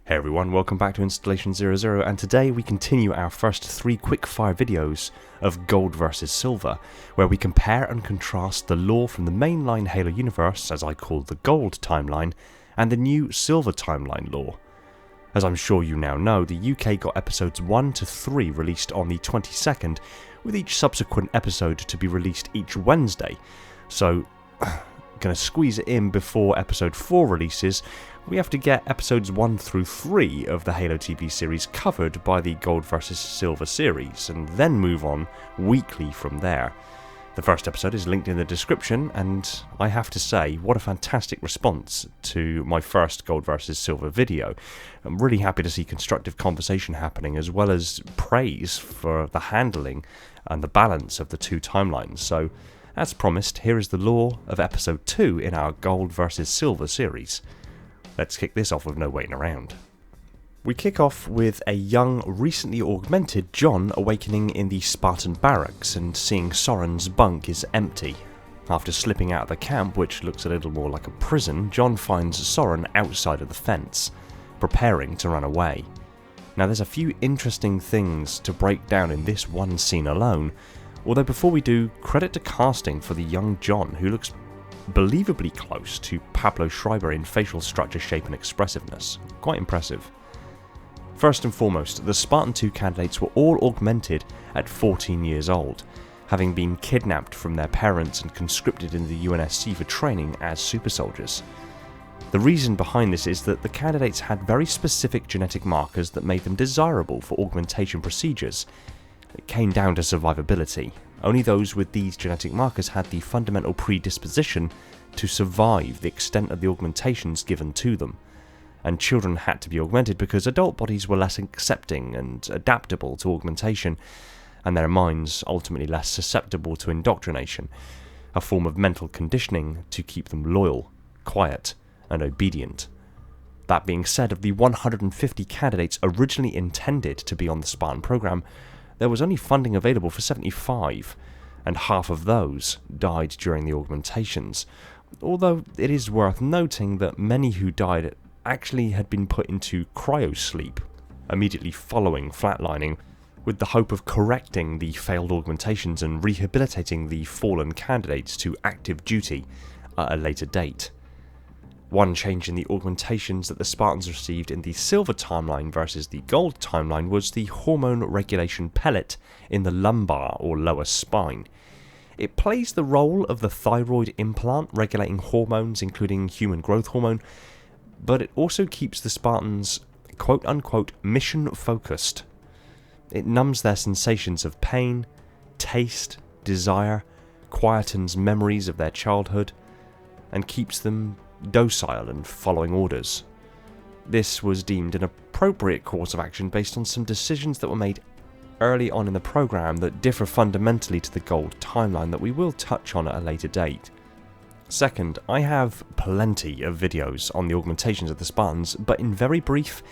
Hey everyone, welcome back to Installation 00, and today we continue our first 3 quickfire videos of Gold vs Silver, where we compare and contrast the lore from the mainline Halo universe, as I call the Gold timeline, and the new Silver timeline lore. As I'm sure you now know, the UK got episodes 1 to 3 released on the 22nd, with each subsequent episode to be released each Wednesday, so gonna squeeze it in before episode 4 releases. We have to get episodes 1 through 3 of the Halo TV series covered by the Gold vs Silver series, and then move on weekly from there. The first episode is linked in the description, and I have to say, what a fantastic response to my first Gold vs Silver video. I'm really happy to see constructive conversation happening, as well as praise for the handling and the balance of the two timelines. So, as promised, here is the lore of episode 2 in our Gold vs Silver series. Let's kick this off with no waiting around. We kick off with a young, recently augmented John awakening in the Spartan barracks and seeing Soren's bunk is empty. After slipping out of the camp, which looks a little more like a prison, John finds Soren outside of the fence, preparing to run away. Now there's a few interesting things to break down in this one scene alone, although before we do, credit to casting for the young John, who looks believably close to Pablo Schreiber in facial structure, shape and expressiveness. Quite impressive. First and foremost, the Spartan 2 candidates were all augmented at 14 years old, having been kidnapped from their parents and conscripted in the UNSC for training as super soldiers. The reason behind this is that the candidates had very specific genetic markers that made them desirable for augmentation procedures. It came down to survivability. Only those with these genetic markers had the fundamental predisposition to survive the extent of the augmentations given to them, and children had to be augmented because adult bodies were less accepting and adaptable to augmentation, and their minds ultimately less susceptible to indoctrination, a form of mental conditioning to keep them loyal, quiet, and obedient. That being said, of the 150 candidates originally intended to be on the Spartan program, there was only funding available for 75, and half of those died during the augmentations, although it is worth noting that many who died actually had been put into cryosleep immediately following flatlining, with the hope of correcting the failed augmentations and rehabilitating the fallen candidates to active duty at a later date. One change in the augmentations that the Spartans received in the Silver timeline versus the Gold timeline was the hormone regulation pellet in the lumbar or lower spine. It plays the role of the thyroid implant regulating hormones including human growth hormone, but it also keeps the Spartans quote-unquote mission focused. It numbs their sensations of pain, taste, desire, quietens memories of their childhood, and keeps them docile and following orders. This was deemed an appropriate course of action based on some decisions that were made early on in the program that differ fundamentally to the Gold timeline that we will touch on at a later date. Second, I have plenty of videos on the augmentations of the Spartans, but in very brief,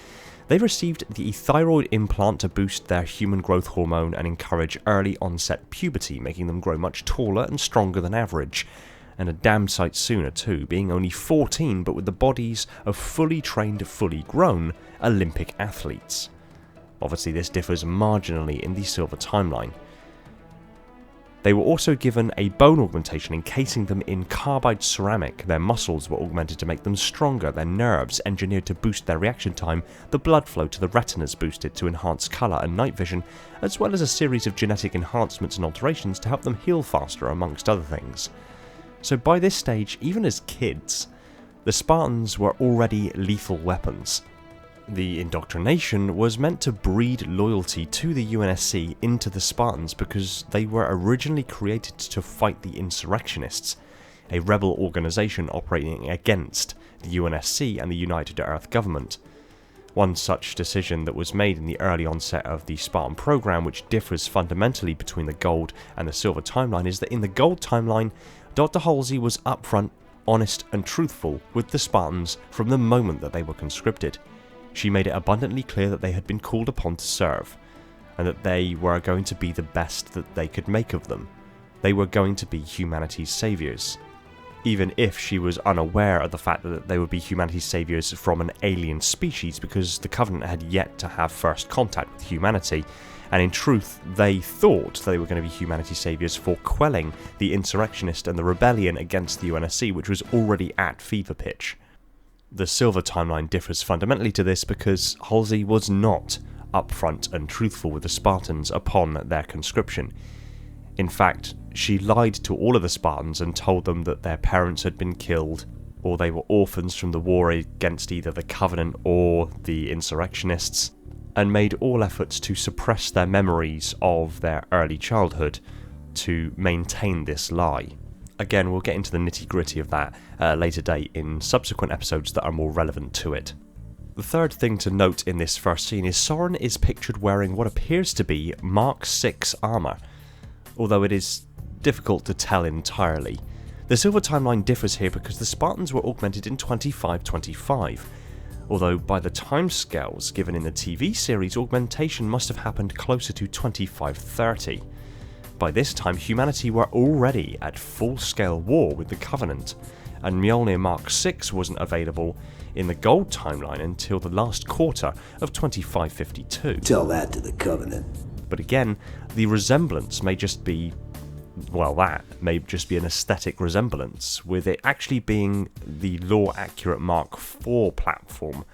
they received the thyroid implant to boost their human growth hormone and encourage early onset puberty, making them grow much taller and stronger than average, and a damn sight sooner too, being only 14 but with the bodies of fully trained, fully grown Olympic athletes. Obviously this differs marginally in the Silver timeline. They were also given a bone augmentation encasing them in carbide ceramic. Their muscles were augmented to make them stronger, their nerves engineered to boost their reaction time, the blood flow to the retinas boosted to enhance colour and night vision, as well as a series of genetic enhancements and alterations to help them heal faster, amongst other things. So by this stage, even as kids, the Spartans were already lethal weapons. The indoctrination was meant to breed loyalty to the UNSC into the Spartans because they were originally created to fight the insurrectionists, a rebel organisation operating against the UNSC and the United Earth government. One such decision that was made in the early onset of the Spartan program, which differs fundamentally between the Gold and the Silver timeline, is that in the Gold timeline, Dr. Halsey was upfront, honest and truthful with the Spartans from the moment that they were conscripted. She made it abundantly clear that they had been called upon to serve, and that they were going to be the best that they could make of them. They were going to be humanity's saviours. even if she was unaware of the fact that they would be humanity's saviours from an alien species, because the Covenant had yet to have first contact with humanity, and in truth they thought they were going to be humanity's saviours for quelling the insurrectionist and the rebellion against the UNSC, which was already at fever pitch. The Silver timeline differs fundamentally to this because Halsey was not upfront and truthful with the Spartans upon their conscription. In fact, she lied to all of the Spartans and told them that their parents had been killed, or they were orphans from the war against either the Covenant or the insurrectionists, and made all efforts to suppress their memories of their early childhood to maintain this lie. Again, we'll get into the nitty-gritty of that at a later date in subsequent episodes that are more relevant to it. The third thing to note in this first scene is Soren is pictured wearing what appears to be Mark VI armour, although it is difficult to tell entirely. The Silver timeline differs here because the Spartans were augmented in 2525, although by the timescales given in the TV series, augmentation must have happened closer to 2530. By this time, humanity were already at full-scale war with the Covenant, and Mjolnir Mark VI wasn't available in the Gold timeline until the last quarter of 2552. Tell that to the Covenant. But again, the resemblance may just be, well, that may just be an aesthetic resemblance, with it actually being the law-accurate Mark IV platform.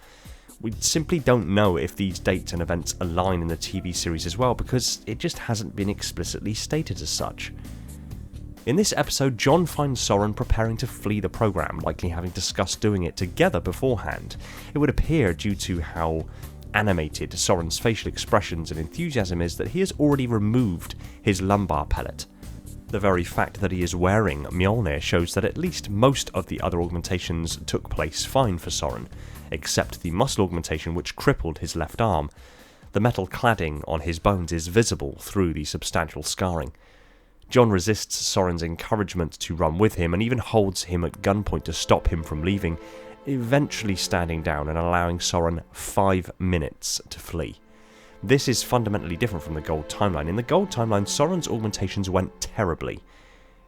We simply don't know if these dates and events align in the TV series as well, because it just hasn't been explicitly stated as such. In this episode, John finds Soren preparing to flee the program, likely having discussed doing it together beforehand. It would appear, due to how animated Soren's facial expressions and enthusiasm is, that he has already removed his lumbar pellet. The very fact that he is wearing Mjolnir shows that at least most of the other augmentations took place fine for Soren, except the muscle augmentation which crippled his left arm. The metal cladding on his bones is visible through the substantial scarring. John resists Soren's encouragement to run with him and even holds him at gunpoint to stop him from leaving, eventually standing down and allowing Soren 5 minutes to flee. This is fundamentally different from the Gold timeline. In the Gold timeline, Soren's augmentations went terribly.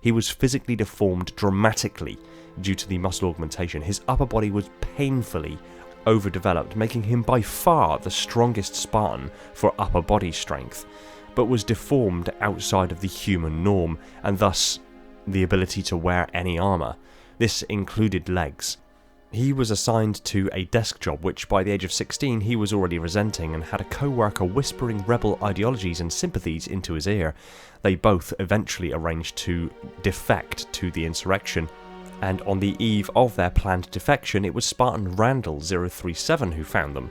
He was physically deformed dramatically due to the muscle augmentation. His upper body was painfully overdeveloped, making him by far the strongest Spartan for upper body strength, but was deformed outside of the human norm, and thus the ability to wear any armour. This included legs. He was assigned to a desk job which by the age of 16 he was already resenting, and had a co-worker whispering rebel ideologies and sympathies into his ear. They both eventually arranged to defect to the insurrection, and on the eve of their planned defection it was Spartan Randall 037 who found them.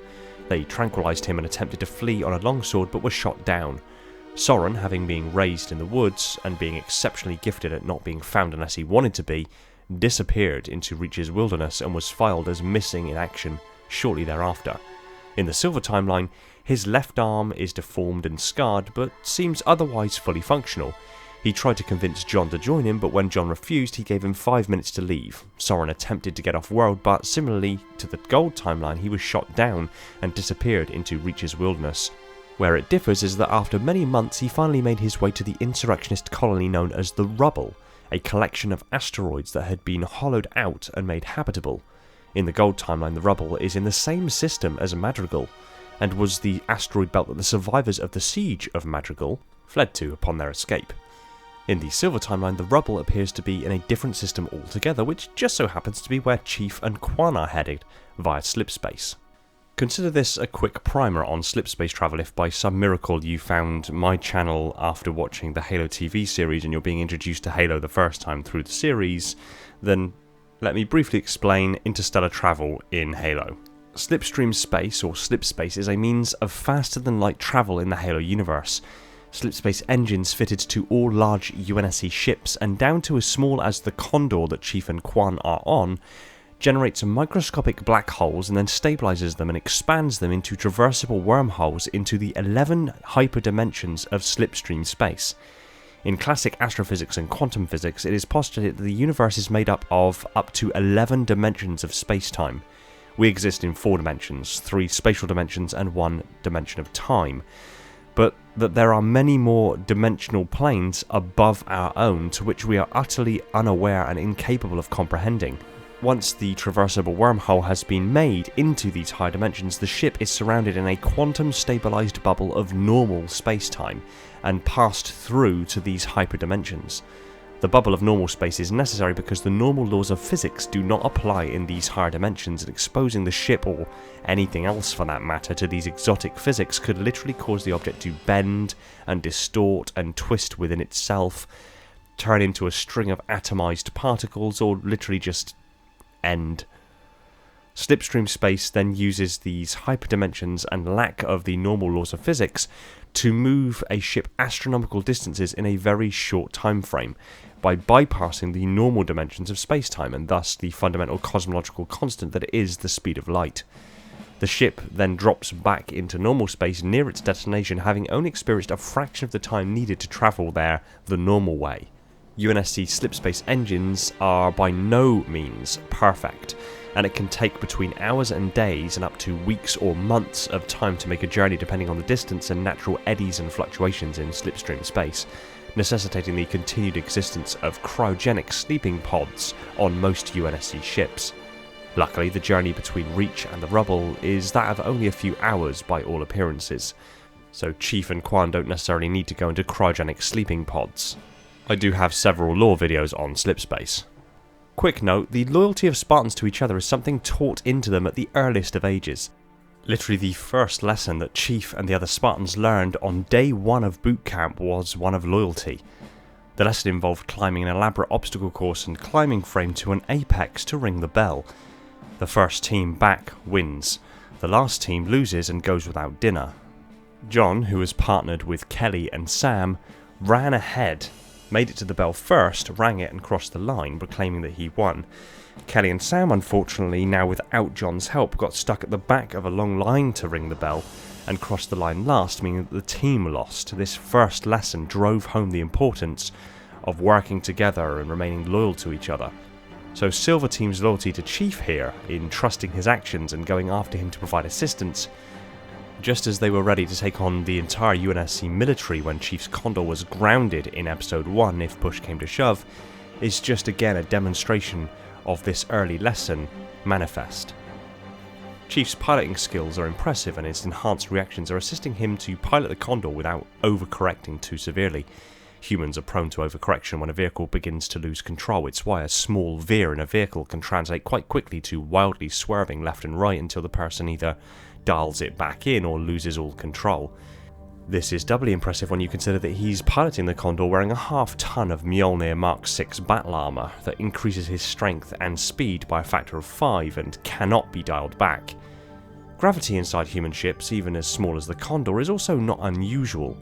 They tranquilized him and attempted to flee on a longsword but were shot down. Soren, having been raised in the woods and being exceptionally gifted at not being found unless he wanted to be, disappeared into Reach's wilderness and was filed as missing in action shortly thereafter. In the Silver timeline, his left arm is deformed and scarred, but seems otherwise fully functional. He tried to convince John to join him, but when John refused, he gave him 5 minutes to leave. Soren attempted to get off-world, but similarly to the Gold timeline, he was shot down and disappeared into Reach's wilderness. Where it differs is that after many months, he finally made his way to the insurrectionist colony known as the Rubble, a collection of asteroids that had been hollowed out and made habitable. In the Gold timeline, the Rubble is in the same system as Madrigal, and was the asteroid belt that the survivors of the siege of Madrigal fled to upon their escape. In the Silver timeline, the Rubble appears to be in a different system altogether, which just so happens to be where Chief and Quan are headed, via slipspace. Consider this a quick primer on slipspace travel if by some miracle you found my channel after watching the Halo TV series and you're being introduced to Halo the first time through the series, then let me briefly explain interstellar travel in Halo. Slipstream space, or slipspace, is a means of faster-than-light travel in the Halo universe. Slipspace engines fitted to all large UNSC ships, and down to as small as the Condor that Chief and Quan are on, generates microscopic black holes and then stabilizes them and expands them into traversable wormholes into the 11 hyperdimensions of slipstream space. In classic astrophysics and quantum physics, it is postulated that the universe is made up of up to 11 dimensions of space-time. We exist in 4 dimensions, 3 spatial dimensions and 1 dimension of time. But that there are many more dimensional planes above our own to which we are utterly unaware and incapable of comprehending. Once the traversable wormhole has been made into these high dimensions, the ship is surrounded in a quantum-stabilized bubble of normal space-time and passed through to these hyperdimensions. The bubble of normal space is necessary because the normal laws of physics do not apply in these higher dimensions, and exposing the ship, or anything else for that matter, to these exotic physics could literally cause the object to bend and distort and twist within itself, turn into a string of atomized particles, or literally just end. Slipstream space then uses these hyperdimensions and lack of the normal laws of physics to move a ship astronomical distances in a very short time frame, by bypassing the normal dimensions of space-time and thus the fundamental cosmological constant that is the speed of light. The ship then drops back into normal space near its destination, having only experienced a fraction of the time needed to travel there the normal way. UNSC slipspace engines are by no means perfect, and it can take between hours and days and up to weeks or months of time to make a journey depending on the distance and natural eddies and fluctuations in slipstream space, necessitating the continued existence of cryogenic sleeping pods on most UNSC ships. Luckily, the journey between Reach and the rubble is that of only a few hours by all appearances, so Chief and Quan don't necessarily need to go into cryogenic sleeping pods. I do have several lore videos on slipspace. Quick note, the loyalty of Spartans to each other is something taught into them at the earliest of ages. Literally the first lesson that Chief and the other Spartans learned on day 1 of boot camp was one of loyalty. The lesson involved climbing an elaborate obstacle course and climbing frame to an apex to ring the bell. The first team back wins. The last team loses and goes without dinner. John, who was partnered with Kelly and Sam, ran ahead, made it to the bell first, rang it and crossed the line, proclaiming that he won. Kelly and Sam, unfortunately, now without John's help, got stuck at the back of a long line to ring the bell and crossed the line last, meaning that the team lost. This first lesson drove home the importance of working together and remaining loyal to each other. So Silver Team's loyalty to Chief here, in trusting his actions and going after him to provide assistance, just as they were ready to take on the entire UNSC military when Chief's Condor was grounded in Episode 1 if push came to shove, is just again a demonstration of this early lesson manifest. Chief's piloting skills are impressive, and his enhanced reactions are assisting him to pilot the Condor without overcorrecting too severely. Humans are prone to overcorrection when a vehicle begins to lose control. It's why a small veer in a vehicle can translate quite quickly to wildly swerving left and right until the person either dials it back in or loses all control. This is doubly impressive when you consider that he's piloting the Condor wearing a half-ton of Mjolnir Mark 6 battle armor that increases his strength and speed by a factor of 5 and cannot be dialed back. Gravity inside human ships, even as small as the Condor, is also not unusual.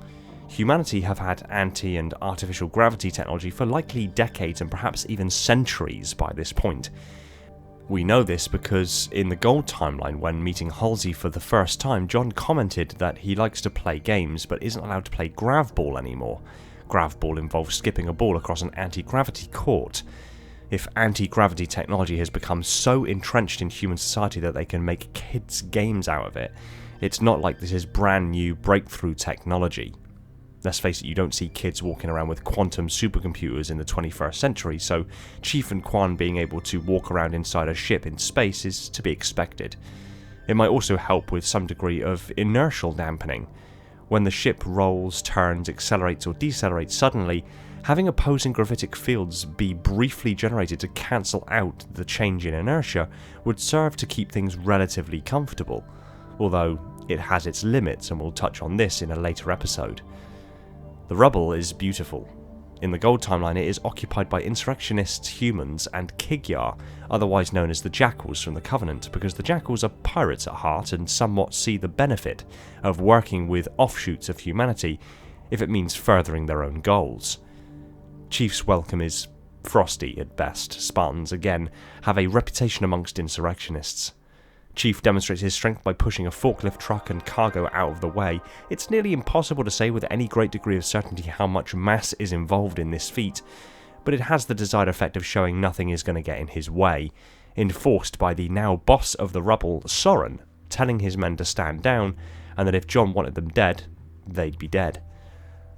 Humanity have had anti- and artificial gravity technology for likely decades and perhaps even centuries by this point. We know this because in the Gold timeline, when meeting Halsey for the first time, John commented that he likes to play games but isn't allowed to play Gravball anymore. Gravball involves skipping a ball across an anti-gravity court. If anti-gravity technology has become so entrenched in human society that they can make kids' games out of it, it's not like this is brand new breakthrough technology. Let's face it, you don't see kids walking around with quantum supercomputers in the 21st century, so Chief and Quan being able to walk around inside a ship in space is to be expected. It might also help with some degree of inertial dampening. When the ship rolls, turns, accelerates or decelerates suddenly, having opposing gravitic fields be briefly generated to cancel out the change in inertia would serve to keep things relatively comfortable, although it has its limits, and we'll touch on this in a later episode. The rubble is beautiful. In the Gold timeline, it is occupied by insurrectionists, humans, and Kigyar, otherwise known as the Jackals from the Covenant, because the Jackals are pirates at heart and somewhat see the benefit of working with offshoots of humanity if it means furthering their own goals. Chief's welcome is frosty at best. Spartans, again, have a reputation amongst insurrectionists. Chief demonstrates his strength by pushing a forklift truck and cargo out of the way. It's nearly impossible to say with any great degree of certainty how much mass is involved in this feat, but it has the desired effect of showing nothing is going to get in his way, enforced by the now boss of the rubble, Soren, telling his men to stand down, and that if John wanted them dead, they'd be dead.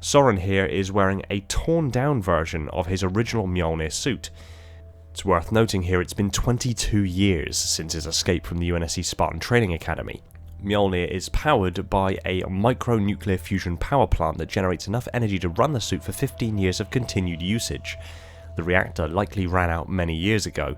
Soren here is wearing a torn down version of his original Mjolnir suit. It's worth noting here it's been 22 years since his escape from the UNSC Spartan Training Academy. Mjolnir is powered by a micro-nuclear fusion power plant that generates enough energy to run the suit for 15 years of continued usage. The reactor likely ran out many years ago,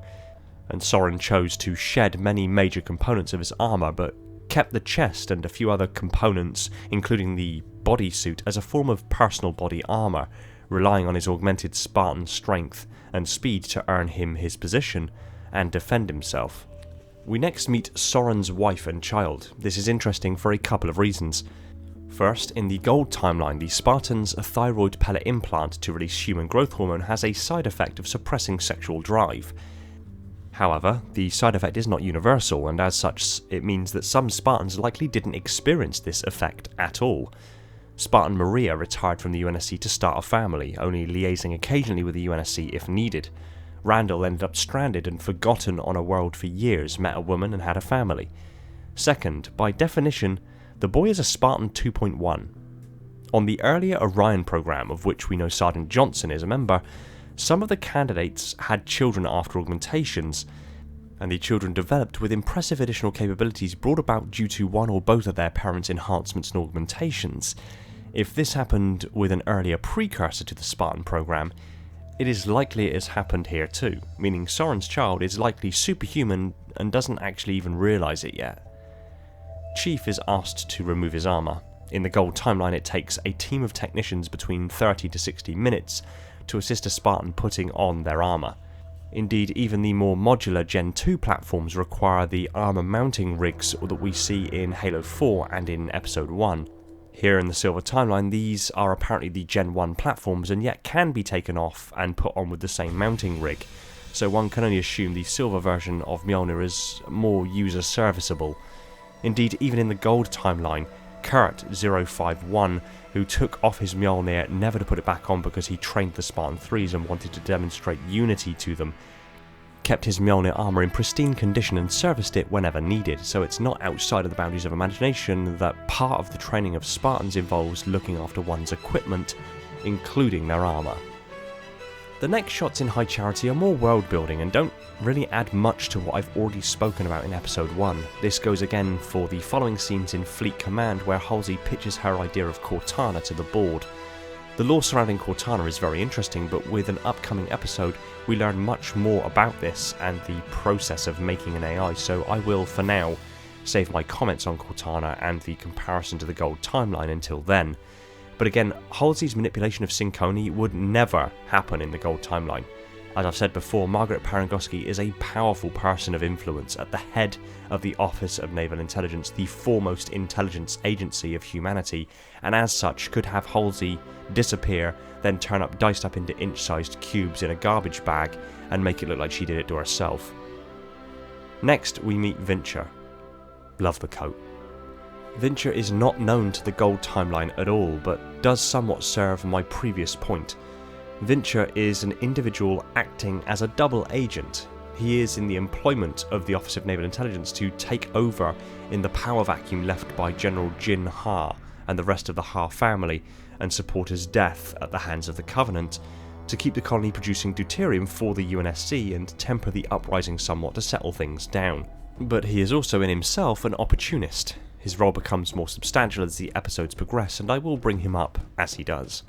and Soren chose to shed many major components of his armour, but kept the chest and a few other components, including the bodysuit, as a form of personal body armour, relying on his augmented Spartan strength and speed to earn him his position and defend himself. We next meet Soren's wife and child. This is interesting for a couple of reasons. First, in the Gold timeline, the Spartan's thyroid pellet implant to release human growth hormone has a side effect of suppressing sexual drive. However, the side effect is not universal, and as such it means that some Spartans likely didn't experience this effect at all. Spartan Maria retired from the UNSC to start a family, only liaising occasionally with the UNSC if needed. Randall ended up stranded and forgotten on a world for years, met a woman and had a family. Second, by definition, the boy is a Spartan 2.1. On the earlier Orion program, of which we know Sergeant Johnson is a member, some of the candidates had children after augmentations, and the children developed with impressive additional capabilities brought about due to one or both of their parents' enhancements and augmentations. If this happened with an earlier precursor to the Spartan program, it is likely it has happened here too, meaning Soren's child is likely superhuman and doesn't actually even realise it yet. Chief is asked to remove his armour. In the Gold timeline, it takes a team of technicians between 30 to 60 minutes to assist a Spartan putting on their armour. Indeed, even the more modular Gen 2 platforms require the armour mounting rigs that we see in Halo 4 and in Episode 1. Here in the Silver timeline, these are apparently the Gen 1 platforms and yet can be taken off and put on with the same mounting rig, so one can only assume the Silver version of Mjolnir is more user serviceable. Indeed, even in the Gold timeline, Kurt-051, who took off his Mjolnir never to put it back on because he trained the Spartan 3s and wanted to demonstrate unity to them, kept his Mjolnir armour in pristine condition and serviced it whenever needed, so it's not outside of the boundaries of imagination that part of the training of Spartans involves looking after one's equipment, including their armour. The next shots in High Charity are more world building and don't really add much to what I've already spoken about in Episode 1. This goes again for the following scenes in Fleet Command where Halsey pitches her idea of Cortana to the board. The lore surrounding Cortana is very interesting, but with an upcoming episode we learn much more about this and the process of making an AI, so I will, for now, save my comments on Cortana and the comparison to the Gold timeline until then. But again, Halsey's manipulation of Synconi would never happen in the Gold timeline. As I've said before, Margaret Parangosky is a powerful person of influence at the head of the Office of Naval Intelligence, the foremost intelligence agency of humanity, and as such could have Halsey disappear, then turn up diced up into inch-sized cubes in a garbage bag and make it look like she did it to herself. Next we meet Vincher. Love the coat. Vincher is not known to the Gold timeline at all, but does somewhat serve my previous point. Vincher is an individual acting as a double agent. He is in the employment of the Office of Naval Intelligence to take over in the power vacuum left by General Jin Ha and the rest of the Ha family, and support his death at the hands of the Covenant, to keep the colony producing deuterium for the UNSC and temper the uprising somewhat to settle things down. But he is also in himself an opportunist. His role becomes more substantial as the episodes progress, and I will bring him up as he does.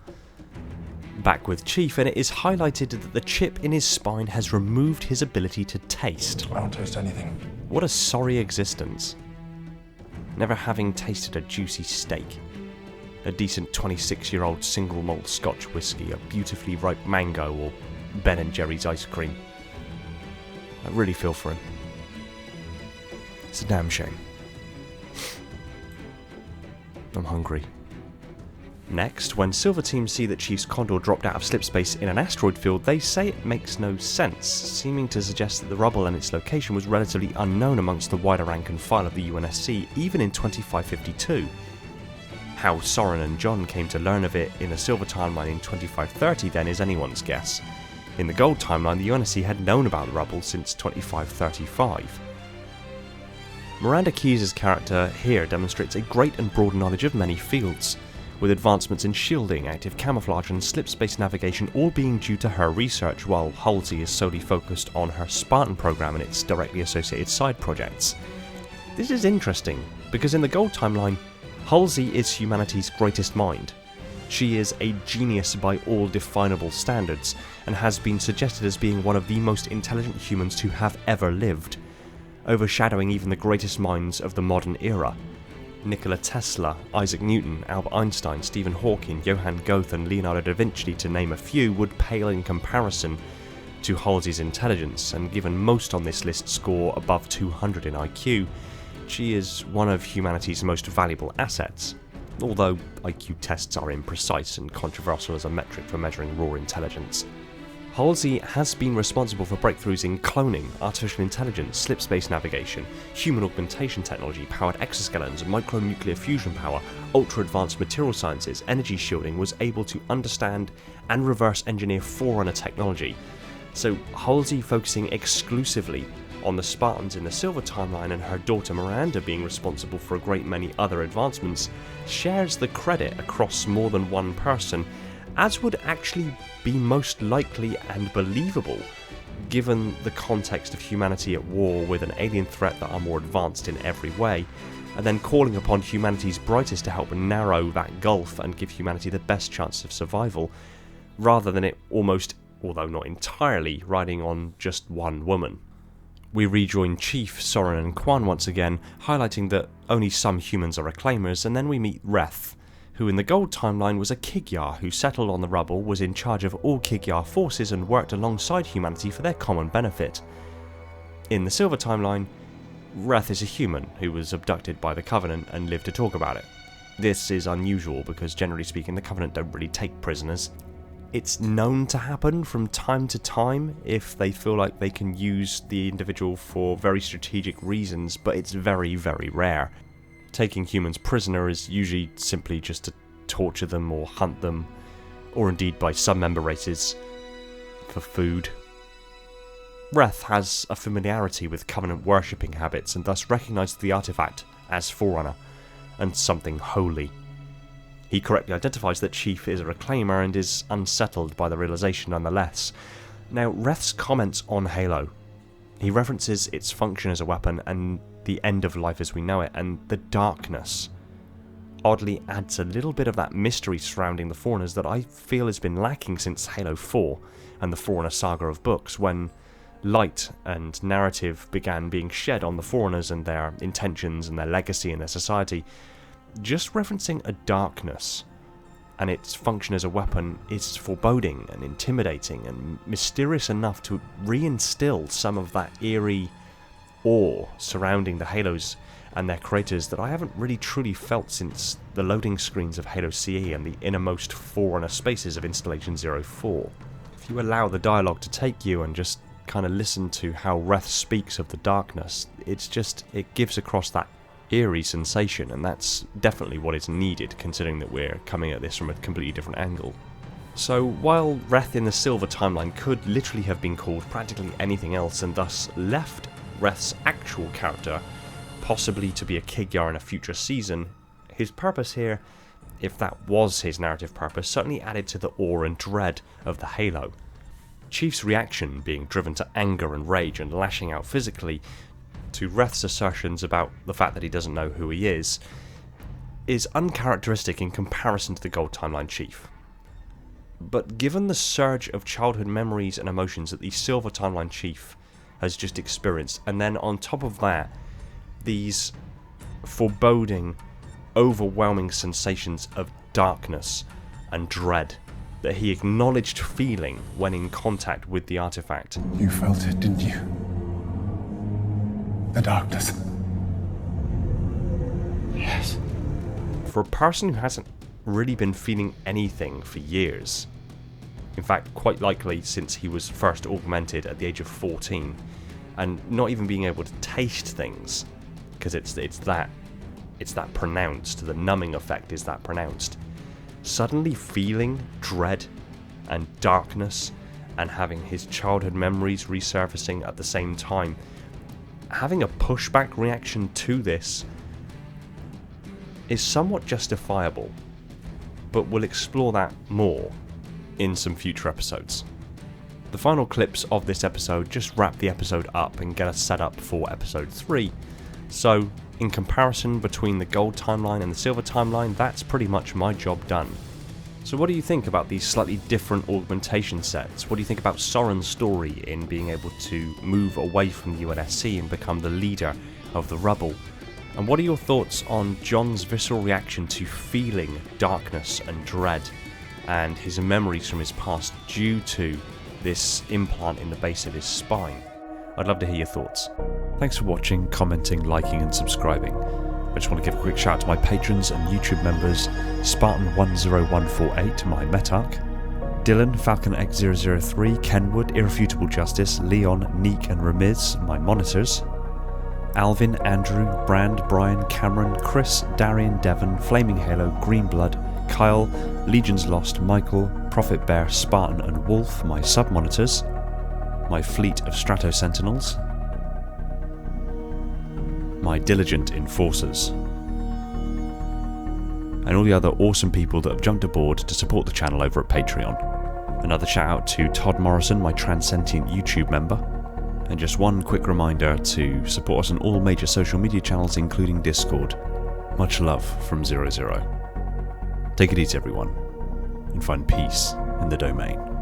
Back with Chief, and it is highlighted that the chip in his spine has removed his ability to taste. I don't taste anything. What a sorry existence. Never having tasted a juicy steak, a decent 26-year-old single malt Scotch whisky, a beautifully ripe mango, or Ben & Jerry's ice cream. I really feel for him. It's a damn shame. I'm hungry. Next, when Silver Team see that Chief's Condor dropped out of slipspace in an asteroid field, they say it makes no sense, seeming to suggest that the rubble and its location was relatively unknown amongst the wider rank and file of the UNSC, even in 2552. How Soren and John came to learn of it in the Silver timeline in 2530 then is anyone's guess. In the Gold timeline, the UNSC had known about the rubble since 2535. Miranda Keyes' character here demonstrates a great and broad knowledge of many fields. with advancements in shielding, active camouflage and slip space navigation all being due to her research, while Halsey is solely focused on her Spartan program and its directly associated side projects. This is interesting, because in the Gold timeline, Halsey is humanity's greatest mind. She is a genius by all definable standards, and has been suggested as being one of the most intelligent humans to have ever lived, overshadowing even the greatest minds of the modern era. Nikola Tesla, Isaac Newton, Albert Einstein, Stephen Hawking, Johann Goethe and Leonardo da Vinci, to name a few, would pale in comparison to Halsey's intelligence, and given most on this list score above 200 in IQ, she is one of humanity's most valuable assets, although IQ tests are imprecise and controversial as a metric for measuring raw intelligence. Halsey has been responsible for breakthroughs in cloning, artificial intelligence, slip space navigation, human augmentation technology, powered exoskeletons, micronuclear fusion power, ultra-advanced material sciences, energy shielding, was able to understand and reverse engineer Forerunner technology. So Halsey focusing exclusively on the Spartans in the Silver timeline and her daughter Miranda being responsible for a great many other advancements shares the credit across more than one person, as would actually be most likely and believable given the context of humanity at war with an alien threat that are more advanced in every way, and then calling upon humanity's brightest to help narrow that gulf and give humanity the best chance of survival, rather than it almost, although not entirely, riding on just one woman. We rejoin Chief, Soren and Quan once again, highlighting that only some humans are reclaimers, and then we meet Reth, who in the Gold timeline was a Kigyar who settled on the rubble, was in charge of all Kigyar forces and worked alongside humanity for their common benefit. In the Silver timeline, Reth is a human who was abducted by the Covenant and lived to talk about it. This is unusual because generally speaking the Covenant don't really take prisoners. It's known to happen from time to time if they feel like they can use the individual for very strategic reasons, but it's very, very rare. Taking humans prisoner is usually simply just to torture them or hunt them, or indeed by some member races, for food. Reth has a familiarity with Covenant worshipping habits and thus recognised the artifact as Forerunner and something holy. He correctly identifies that Chief is a reclaimer and is unsettled by the realisation nonetheless. Now, Reth's comments on Halo. He references its function as a weapon and the end of life as we know it, and the darkness oddly adds a little bit of that mystery surrounding the Forerunners that I feel has been lacking since Halo 4 and the Forerunner saga of books, when light and narrative began being shed on the Forerunners and their intentions and their legacy and their society. Just referencing a darkness and its function as a weapon is foreboding and intimidating and mysterious enough to reinstill some of that eerie awe surrounding the Halos and their creators that I haven't really truly felt since the loading screens of Halo CE and the innermost Forerunner spaces of Installation 04. If you allow the dialogue to take you and just kind of listen to how Reth speaks of the darkness, it gives across that eerie sensation, and that's definitely what is needed considering that we're coming at this from a completely different angle. So while Reth in the Silver timeline could literally have been called practically anything else and thus left Reth's actual character possibly to be a Kigyar in a future season, his purpose here, if that was his narrative purpose, certainly added to the awe and dread of the Halo. Chief's reaction, being driven to anger and rage and lashing out physically, to Reth's assertions about the fact that he doesn't know who he is uncharacteristic in comparison to the Gold timeline Chief. But given the surge of childhood memories and emotions that the Silver timeline Chief has just experienced, and then on top of that, these foreboding, overwhelming sensations of darkness and dread that he acknowledged feeling when in contact with the artifact. You felt it, didn't you? The darkness. Yes. For a person who hasn't really been feeling anything for years, in fact quite likely since he was first augmented at the age of 14, and not even being able to taste things, because it's that pronounced, the numbing effect is that pronounced, suddenly feeling dread and darkness and having his childhood memories resurfacing at the same time, having a pushback reaction to this is somewhat justifiable. but we'll explore that more in some future episodes. The final clips of this episode just wrap the episode up and get us set up for episode 3. So, in comparison between the gold timeline and the silver timeline, that's pretty much my job done. So what do you think about these slightly different augmentation sets? What do you think about Soren's story in being able to move away from the UNSC and become the leader of the rubble? And what are your thoughts on John's visceral reaction to feeling darkness and dread, and his memories from his past due to this implant in the base of his spine? I'd love to hear your thoughts. Thanks for watching, commenting, liking and subscribing. I just want to give a quick shout out to my patrons and YouTube members: Spartan10148, my Metarch; Dylan, FalconX003, Kenwood, Irrefutable Justice, Leon, Neek and Ramiz, my monitors; Alvin, Andrew, Brand, Brian, Cameron, Chris, Darian, Devon, Flaming Halo, Greenblood, Kyle, Legions Lost, Michael, Prophet Bear, Spartan and Wolf, my sub-monitors; my fleet of Strato Sentinels; my diligent enforcers; and all the other awesome people that have jumped aboard to support the channel over at Patreon. Another shout out to Todd Morrison, my Transcendent YouTube member. And just one quick reminder to support us on all major social media channels, including Discord. Much love from 00. Take it easy everyone, and find peace in the domain.